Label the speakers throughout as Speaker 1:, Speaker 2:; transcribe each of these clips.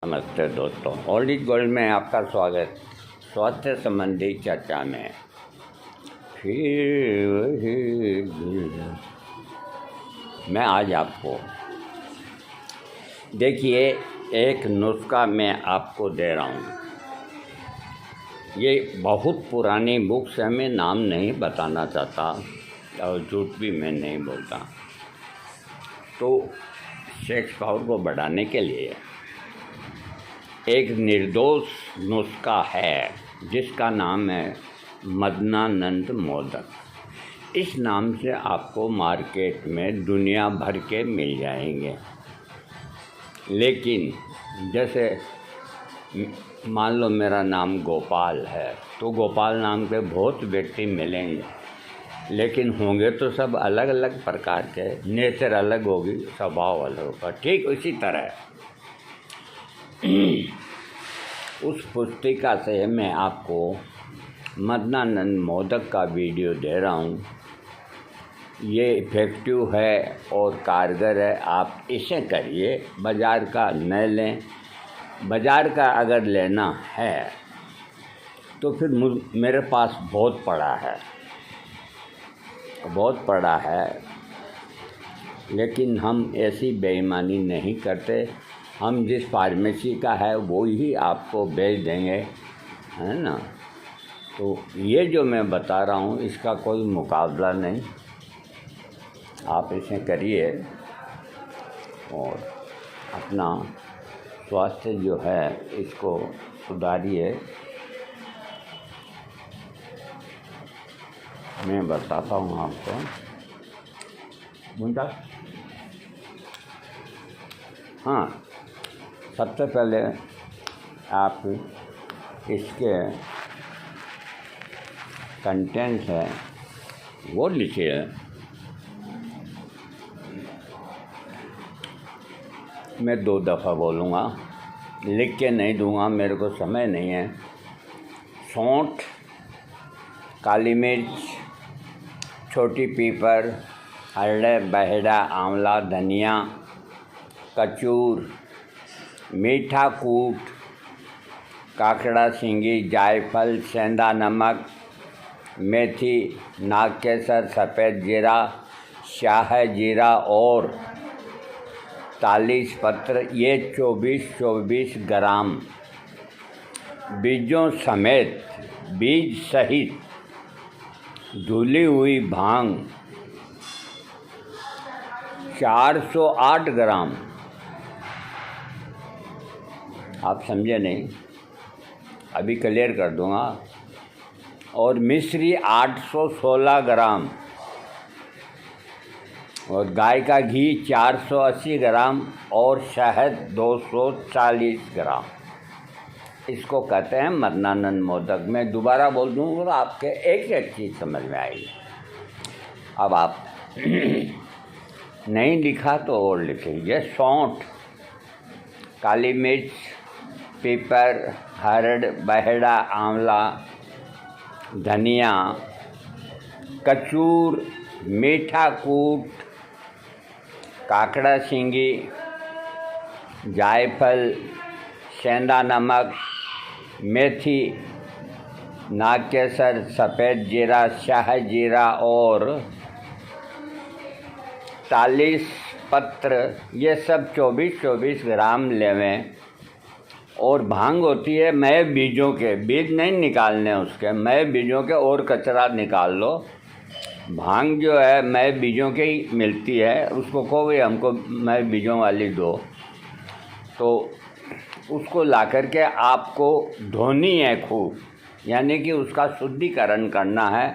Speaker 1: नमस्ते दोस्तों, old is gold में आपका स्वागत। स्वास्थ्य संबंधी चर्चा में फिर वही मैं आज आपको देखिए एक नुस्खा मैं आपको दे रहा हूँ। ये बहुत पुरानी बुक से मैं नाम नहीं बताना चाहता और झूठ भी मैं नहीं बोलता। तो सेक्स पावर को बढ़ाने के लिए एक निर्दोष नुस्खा है जिसका नाम है मदनानंद मोदक। इस नाम से आपको मार्केट में दुनिया भर के मिल जाएंगे, लेकिन जैसे मान लो मेरा नाम गोपाल है तो गोपाल नाम के बहुत व्यक्ति मिलेंगे, लेकिन होंगे तो सब अलग अलग प्रकार के, नेचर अलग होगी, स्वभाव अलग होगा। ठीक उसी तरह उस पुस्तिका से मैं आपको मदनानंद मोदक का वीडियो दे रहा हूँ। ये इफ़ेक्टिव है और कारगर है, आप इसे करिए। बाज़ार का न लें। बाज़ार का अगर लेना है तो फिर मेरे पास बहुत पड़ा है, लेकिन हम ऐसी बेईमानी नहीं करते। हम जिस फार्मेसी का है वो ही आपको बेच देंगे, है ना। तो ये जो मैं बता रहा हूँ इसका कोई मुकाबला नहीं। आप इसे करिए और अपना स्वास्थ्य जो है इसको सुधारिए। मैं बताता हूँ आपको। मुंडा हाँ, सबसे पहले आप इसके कंटेंट है वो लिखिए। मैं 2 दफ़ा बोलूँगा, लिख के नहीं दूँगा, मेरे को समय नहीं है। सौंठ, काली मिर्च, छोटी पीपर, हरड़े, बहेड़ा, आंवला, धनिया, कचूर, मीठा कूट, काकड़ा सिंगी, जायफल, सेंधा नमक, मेथी, नागकेसर, सफ़ेद जीरा, शाह जीरा और 40 पत्र। ये 24 ग्राम बीजों समेत, बीज सहित धुली हुई भांग 408 ग्राम। आप समझे नहीं, अभी क्लियर कर दूंगा। और मिश्री 816 ग्राम और गाय का घी 480 ग्राम और शहद 240 ग्राम। इसको कहते हैं मदनानंद मोदक। मैं दोबारा बोल दूँगा तो आपके एक चीज़ समझ में आएगी। अब आप नहीं लिखा तो और लिखेंगे। सौंठ, काली मिर्च, पीपर, हरड़, बहेड़ा, आंवला, धनिया, कचूर, मीठा कूट, काकड़ा सिंगी, जायफल, सेंधा नमक, मेथी, नागकेसर, सफ़ेद जीरा, शाह जीरा और 40 पत्र। ये सब 24 ग्राम लेवें। और भांग होती है मय बीजों के, बीज नहीं निकालने उसके, मय बीजों के, और कचरा निकाल लो। भांग जो है मय बीजों के ही मिलती है। उसको कहो भाई हमको मय बीजों वाली दो, तो उसको ला कर के आपको धोनी है खूब, यानी कि उसका शुद्धिकरण करना है।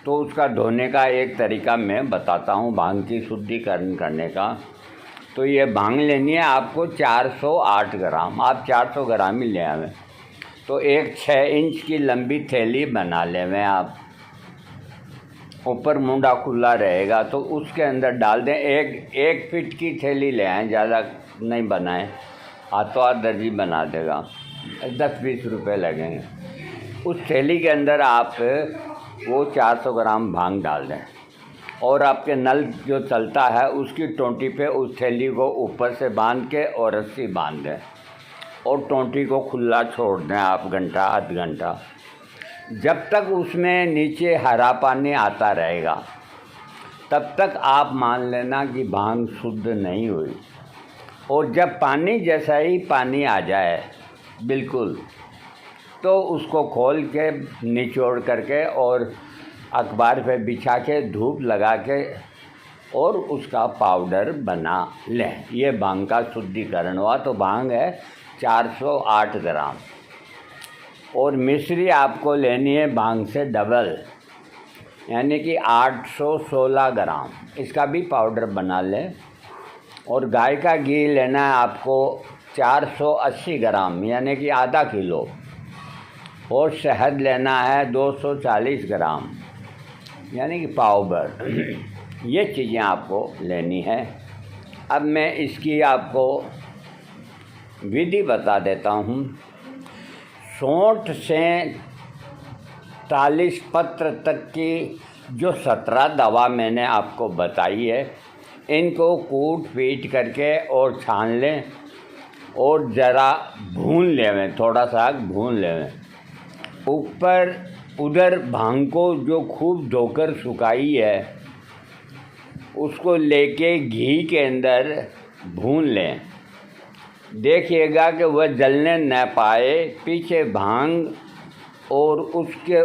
Speaker 1: तो उसका धोने का एक तरीका मैं बताता हूँ, भांग की शुद्धिकरण करने का। तो ये भांग लेनी है आपको 408 ग्राम। आप 400 ग्राम ही ले आवें। तो एक 6 इंच की लंबी थैली बना लेवें आप। ऊपर मुंडा खुला रहेगा तो उसके अंदर डाल दें। एक फीट की थैली ले आएँ, ज़्यादा नहीं बनाएं, हाथों हाथ दर्जी बना देगा। 10-20 रुपये लगेंगे। उस थैली के अंदर आप वो 400 ग्राम भांग डाल दें और आपके नल जो चलता है उसकी टोंटी पे उस थैली को ऊपर से बांध के और रस्सी बांध दें। और टोंटी को खुला छोड़ दें आप घंटा आध घंटा। जब तक उसमें नीचे हरा पानी आता रहेगा तब तक आप मान लेना कि भांग शुद्ध नहीं हुई। और जब पानी जैसा ही पानी आ जाए बिल्कुल, तो उसको खोल के निचोड़ करके और अखबार पे बिछा के धूप लगा के और उसका पाउडर बना लें। ये भांग का शुद्धिकरण हुआ। तो भांग है 408 ग्राम और मिश्री आपको लेनी है भांग से डबल, यानी कि 816 ग्राम। इसका भी पाउडर बना लें। और गाय का घी लेना है आपको 480 ग्राम, यानी कि आधा किलो। और शहद लेना है 240 ग्राम, यानी कि पाव भर। ये चीज़ें आपको लेनी है। अब मैं इसकी आपको विधि बता देता हूँ। सौंठ से 40 पत्र तक की जो 17 दवा मैंने आपको बताई है, इनको कूट पीट करके और छान लें और ज़रा भून लें, थोड़ा सा भून लें। ऊपर उधर भांग को जो खूब धोकर सुखाई है उसको लेके घी के अंदर भून लें। देखिएगा कि वह जलने न पाए। पीछे भांग और उसके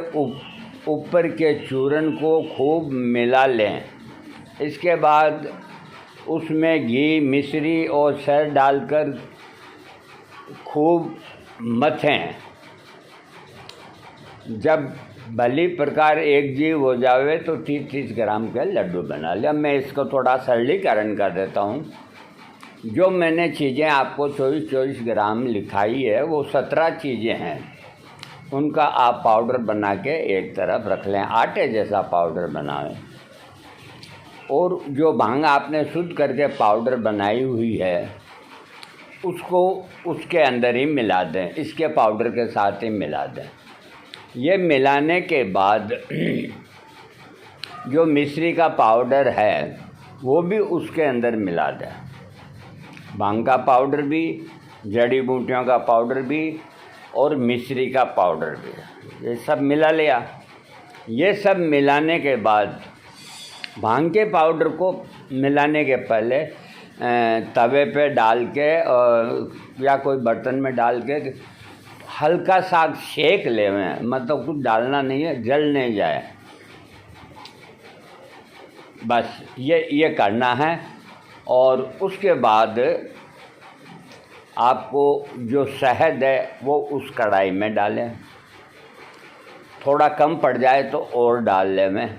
Speaker 1: ऊपर के चूर्ण को खूब मिला लें। इसके बाद उसमें घी, मिश्री और शहद डालकर खूब मथें। जब भली प्रकार एक जीव हो जावे तो 30-30 ग्राम के लड्डू बना लिया। मैं इसको थोड़ा सरलीकरण कर देता हूँ। जो मैंने चीज़ें आपको 24-24 ग्राम लिखाई है वो 17 चीज़ें हैं। उनका आप पाउडर बना के एक तरफ रख लें, आटे जैसा पाउडर बनाएं। और जो भांग आपने शुद्ध करके पाउडर बनाई हुई है उसको उसके अंदर ही मिला दें, इसके पाउडर के साथ ही मिला दें। ये मिलाने के बाद जो मिश्री का पाउडर है वो भी उसके अंदर मिला दें। भांग का पाउडर भी, जड़ी बूटियों का पाउडर भी और मिश्री का पाउडर भी, ये सब मिला लिया। ये सब मिलाने के बाद भांग के पाउडर को मिलाने के पहले तवे पे डाल के या कोई बर्तन में डाल के हल्का सा सेक लें, मतलब कुछ डालना नहीं है, जल नहीं जाए, बस ये करना है। और उसके बाद आपको जो शहद है वो उस कढ़ाई में डालें। थोड़ा कम पड़ जाए तो और डाल लें में।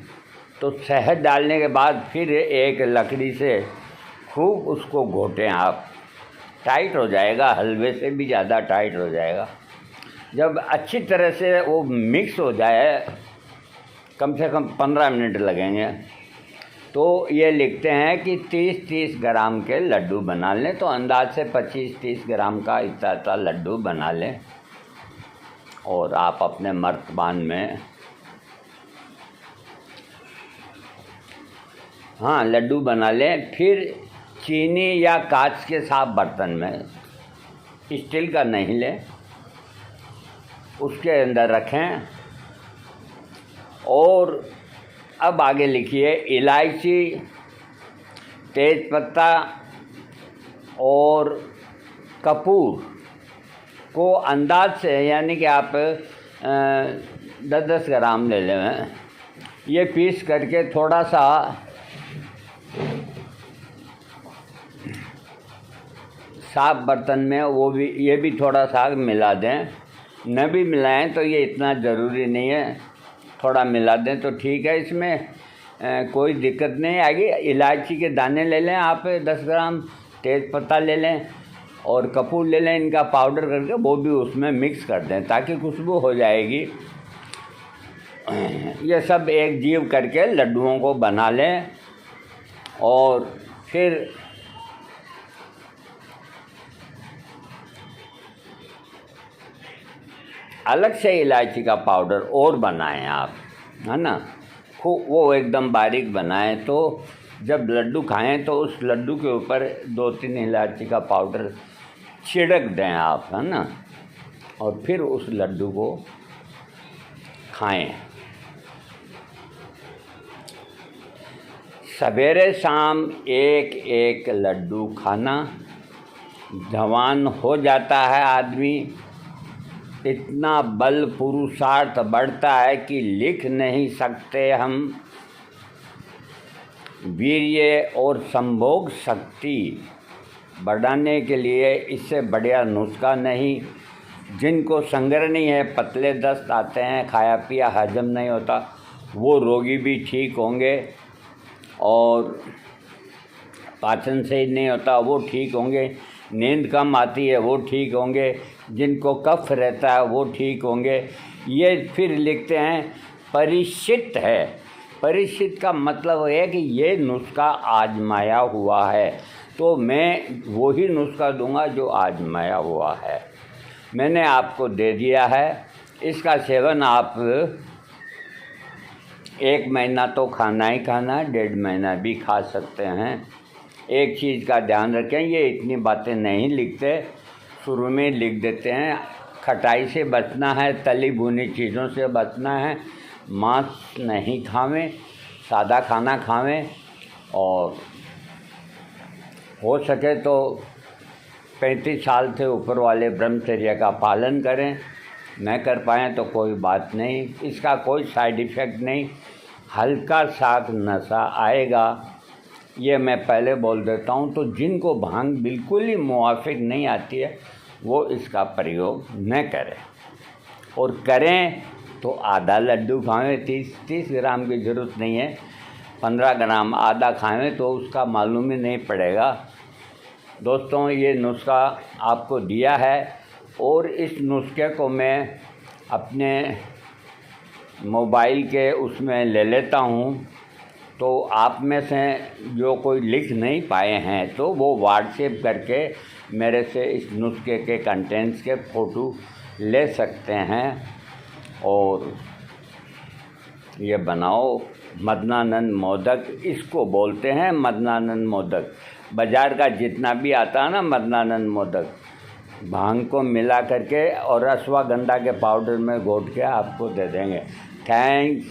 Speaker 1: तो शहद डालने के बाद फिर एक लकड़ी से खूब उसको घोटें आप। टाइट हो जाएगा, हलवे से भी ज़्यादा टाइट हो जाएगा। जब अच्छी तरह से वो मिक्स हो जाए, कम से कम 15 मिनट लगेंगे, तो ये लिखते हैं कि 30-30 ग्राम के लड्डू बना लें। तो अंदाज से 25-30 ग्राम का इतना लड्डू बना लें और आप अपने मर्तबान में लड्डू बना लें। फिर चीनी या कांच के साफ बर्तन में, स्टील का नहीं लें, उसके अंदर रखें। और अब आगे लिखिए इलायची, तेज़पत्ता और कपूर को अंदाज से, यानी कि आप 10-10 ग्राम ले लें। ये पीस करके थोड़ा सा साफ बर्तन में ये भी थोड़ा सा मिला दें। न भी मिलाएं तो ये इतना ज़रूरी नहीं है, थोड़ा मिला दें तो ठीक है। इसमें कोई दिक्कत नहीं आएगी। इलायची के दाने ले लें आप 10 ग्राम, तेज़पत्ता ले लें और कपूर ले लें। इनका पाउडर करके वो भी उसमें मिक्स कर दें ताकि खुशबू हो जाएगी। ये सब एक जीव करके लड्डुओं को बना लें। और फिर अलग से इलायची का पाउडर और बनाएं आप, है ना। खूब वो एकदम बारीक बनाएं। तो जब लड्डू खाएं तो उस लड्डू के ऊपर 2-3 इलायची का पाउडर छिड़क दें आप, है ना, और फिर उस लड्डू को खाएं। सवेरे शाम एक एक लड्डू खाना, जवान हो जाता है आदमी, इतना बल पुरुषार्थ बढ़ता है कि लिख नहीं सकते हम। वीर्य और संभोग शक्ति बढ़ाने के लिए इससे बढ़िया नुस्खा नहीं। जिनको संग्रह नहीं है, पतले दस्त आते हैं, खाया पिया हजम नहीं होता, वो रोगी भी ठीक होंगे, और पाचन सही नहीं होता वो ठीक होंगे, नींद कम आती है वो ठीक होंगे, जिनको कफ रहता है वो ठीक होंगे। ये फिर लिखते हैं परिचित है। परिचित का मतलब है कि ये नुस्खा आजमाया हुआ है, तो मैं वही नुस्खा दूंगा जो आजमाया हुआ है। मैंने आपको दे दिया है, इसका सेवन आप 1 महीना तो खाना ही खाना, 1.5 महीना भी खा सकते हैं। एक चीज़ का ध्यान रखें, ये इतनी बातें नहीं लिखते, शुरू में लिख देते हैं। खटाई से बचना है, तली भुनी चीज़ों से बचना है, मांस नहीं खावें, सादा खाना खावें, और हो सके तो 35 साल से ऊपर वाले ब्रह्मचर्य का पालन करें। न कर पाएँ तो कोई बात नहीं, इसका कोई साइड इफ़ेक्ट नहीं, हल्का सा नशा आएगा, ये मैं पहले बोल देता हूँ। तो जिनको भांग बिल्कुल ही मुवाफिक नहीं आती है वो इसका प्रयोग न करें, और करें तो आधा लड्डू खाएं, 30 ग्राम की ज़रूरत नहीं है, 15 ग्राम आधा खाएं तो उसका मालूम ही नहीं पड़ेगा। दोस्तों, ये नुस्खा आपको दिया है, और इस नुस्खे को मैं अपने मोबाइल के उसमें ले लेता हूँ। तो आप में से जो कोई लिख नहीं पाए हैं तो वो व्हाट्सएप करके मेरे से इस नुस्खे के कंटेंट्स के फ़ोटो ले सकते हैं, और ये बनाओ। मदनानंद मोदक इसको बोलते हैं, मदनानंद मोदक। बाज़ार का जितना भी आता है ना मदनानंद मोदक, भांग को मिला करके और अश्वगंधा के पाउडर में घोट के आपको दे देंगे। थैंक्स।